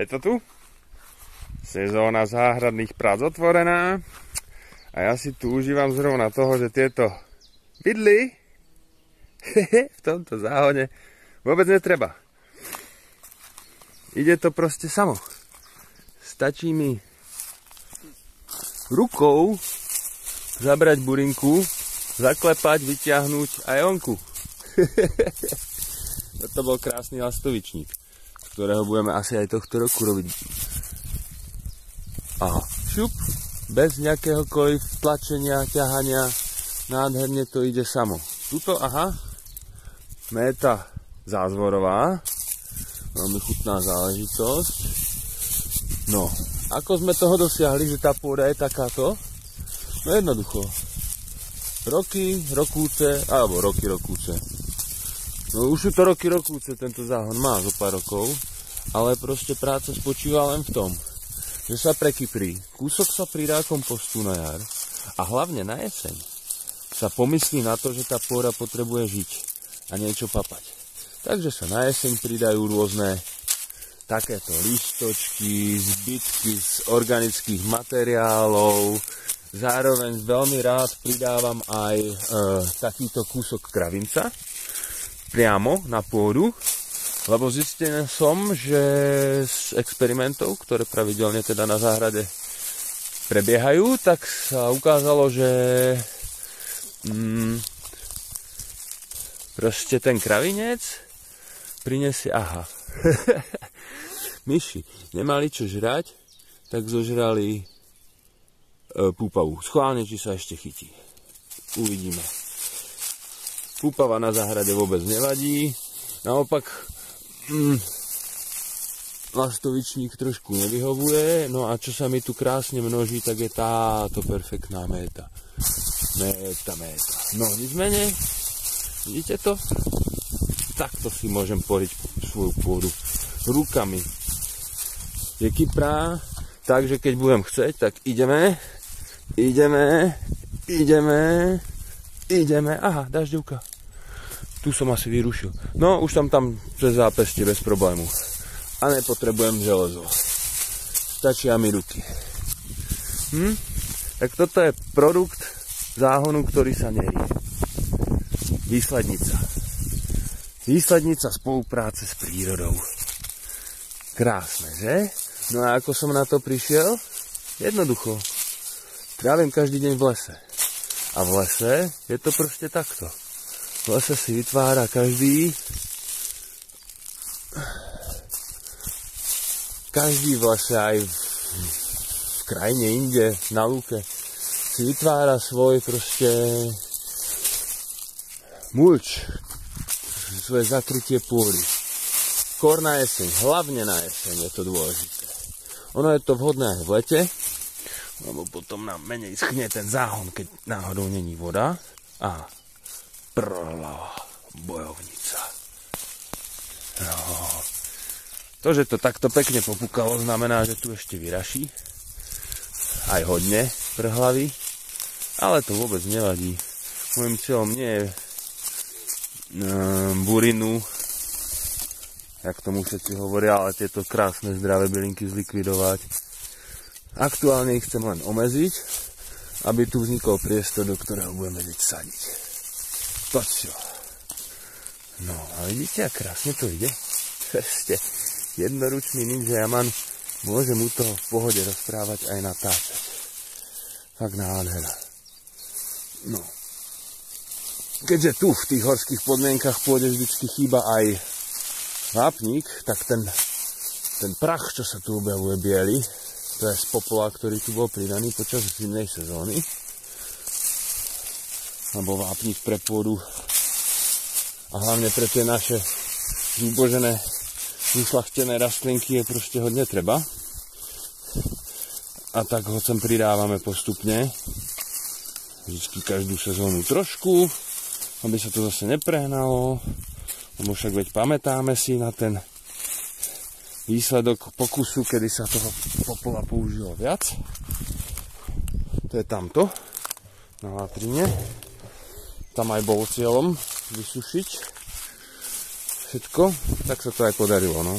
Je to tu? Sezóna záhradných prác otvorená. A ja si tu užívam zrovna toho, že tieto vidly v tomto záhone vôbec netreba. Ide to proste samo. Stačí mi rukou zabrať burinku, zaklepať, vyťahnuť a je onku. Toto bol krásny lastovičník, ktorého budeme asi aj tohto roku robiť. Aha, šup, bez nejakéhokoliv tlačenia, ťahania, nádherne to ide samo. Tuto, aha, méta zázvorová, veľmi chutná záležitosť. No, ako sme toho dosiahli, že tá pôda je takáto? No jednoducho. Roky rokúce. No už sú to roky rokúce, tento záhon má zo pár rokov, ale proste práca spočíva len v tom, že sa prekyprí, kúsok sa pridá kompostu na jar a hlavne na jeseň sa pomyslí na to, že tá pôda potrebuje žiť a niečo papať. Takže sa na jeseň pridajú rôzne takéto listočky, zbytky z organických materiálov. Zároveň veľmi rád pridávam aj takýto kúsok kravinca priamo na pôdu, lebo zistený som, že z experimentov, ktoré pravidelne teda na záhrade prebiehajú, tak sa ukázalo, že proste ten kravinec prinesie, aha, myši nemali čo žrať, tak zožrali púpavu. Schválne, či sa ešte chytí. Uvidíme. Púpava na záhrade vôbec nevadí. Naopak lastovičník trošku nevyhovuje. No a čo sa mi tu krásne množí, tak je táto perfektná méta. Méta. No nicméne, vidíte to? Takto si môžem poriť svoju pôdu rukami. Je kyprá, takže keď budem chceť, tak ideme. Aha, dažďovka. Tu som asi vyrušil. No, už tam cez zápestie bez problému. A nepotrebujem železo. Stačia mi ruky. Tak toto je produkt záhonu, ktorý sa nerí. Výslednica. Výslednica spolupráce s prírodou. Krásne, že? No a ako som na to prišiel? Jednoducho. Trávim každý deň v lese. A v lese je to proste takto. V lese si vytvára každý v lese, aj v krajine inde, na lúke, si vytvára svoj proste mulč, svoje zakrytie pôdy. Skôr na jeseň, hlavne na jeseň je to dôležité. Ono je to vhodné aj v lete, lebo potom nám menej schne ten záhon, keď náhodou není voda. A prlava bojovnica. No. To, že to takto pekne popukalo, znamená, že tu ešte vyraší. Aj hodne prhlavy. Ale to vôbec nevadí. Mojím cieľom nie je burinu, jak tomu všetci hovoria, ale tieto krásne zdravé bylinky zlikvidovať. Aktuálne ich chcem len omeziť, aby tu vznikol priestor, do ktorého budeme vedieť sadiť. Poďo. No a vidíte, ak krásne to ide? Ste jednoručný ninja Yaman, môže mu to v pohode rozprávať aj natáčať. Tak nádhera. No. Keďže tu v tých horských podmienkach pôde vždycky chýba aj vápnik, tak ten prach, čo sa tu objavuje biely, to je z popola, ktorý tu bol pridaný počas zimnej sezóny. Lebo vápnik pre pôdu a hlavne pre tie naše zúbožené, ušľachtené rastlinky je proste hodne treba. A tak ho sem pridávame postupne. Vždycky každú sezónu trošku, aby sa to zase neprehnalo. Lebo však veď pamätáme si na ten výsledok pokusu, kedy sa toho popola použilo viac. To je tamto, na latrine. Tam aj bol cieľom vysušiť všetko, tak sa to aj podarilo, no.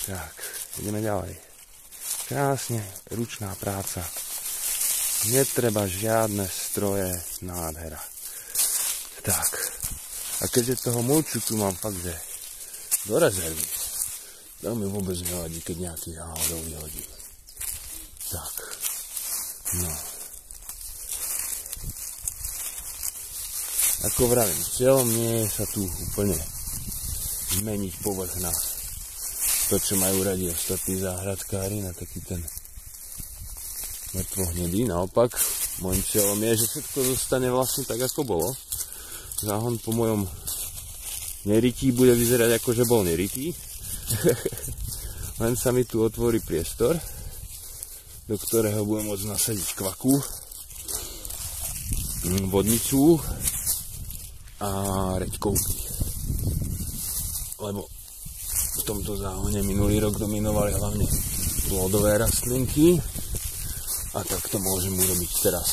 Tak, ideme ďalej. Krásne, ručná práca. Netreba žiadne stroje, nádhera. Tak, a keďže toho mulču tu mám fakt, že do rezervy, to mi vôbec nevadí, keď nejaký náhodou vyhodím. Tak, no. Ako vravím, cieľom nie je sa tu úplne zmeniť povrch na to, čo majú radi ostatní záhradkári, na taký ten mŕtvohnedý. Naopak, môjim cieľom je, že všetko zostane vlastne tak, ako bolo. Záhon po mojom nerytí bude vyzerať ako, že bol nerytý. Len sa mi tu otvorí priestor, do ktorého budem môcť nasadiť kvaku, vodnicu a reďkovky. Lebo v tomto záhone minulý rok dominovali hlavne plodové rastlinky a tak to môžem urobiť teraz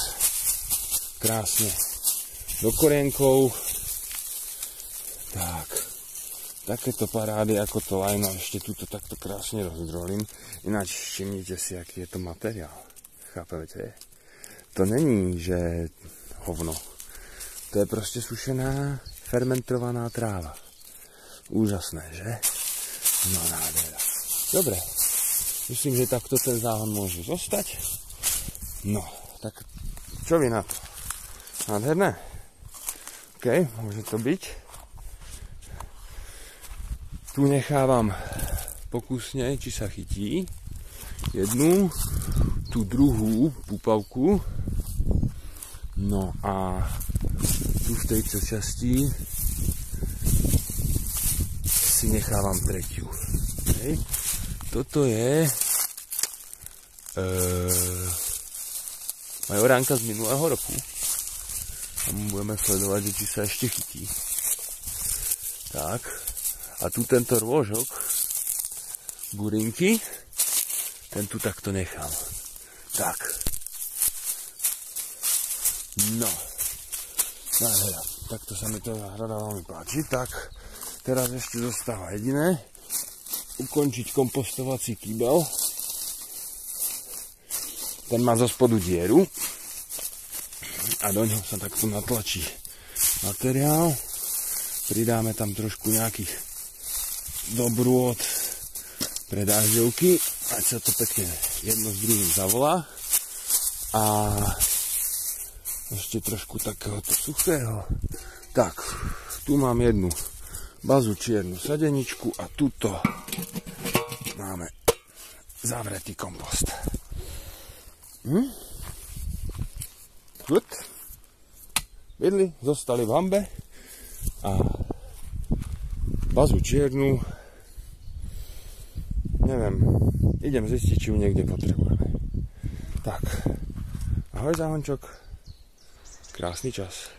krásne do korienkov. Tak, takéto parády ako to lajno ešte túto takto krásne rozdrolím. Ináč všimnite si, aký je to materiál. Chápete? To není, že hovno. To je proste sušená, fermentovaná tráva. Úžasné, že? No nádhera. Dobre. Myslím, že takto ten záhon môže zostať. No, tak čo vy na to? Nádherné? OK, môže to byť. Tu nechávam pokusne, či sa chytí. Jednu, tú druhú púpavku. No a tu v tejto časti si nechávam tretiu. Okay. Toto je majoránka z minulého roku. Tam budeme sledovať, či sa ešte chytí. Tak. A tu tento rôžok burinky, ten tu takto nechám. Tak. No. Nádhera. Takto sa mi to záhrada veľmi páči. Tak. Teraz ešte zostáva jediné. Ukončiť kompostovací kýbel. Ten má zo spodu dieru. A do ňoho sa takto natlačí materiál. Pridáme tam trošku nejakých dobrôt pre dažďovky. Ať sa to pekne jedno s druhým zavolá. A ešte trošku takéhoto suchého. Tak, tu mám jednu bazu čiernu sadeničku a tuto máme zavretý kompost. Good. Vidli, zostali v hambe a bazu čiernu neviem, idem zistiť, či ju niekde potrebujeme. Tak, ahoj záhončok, krásny čas.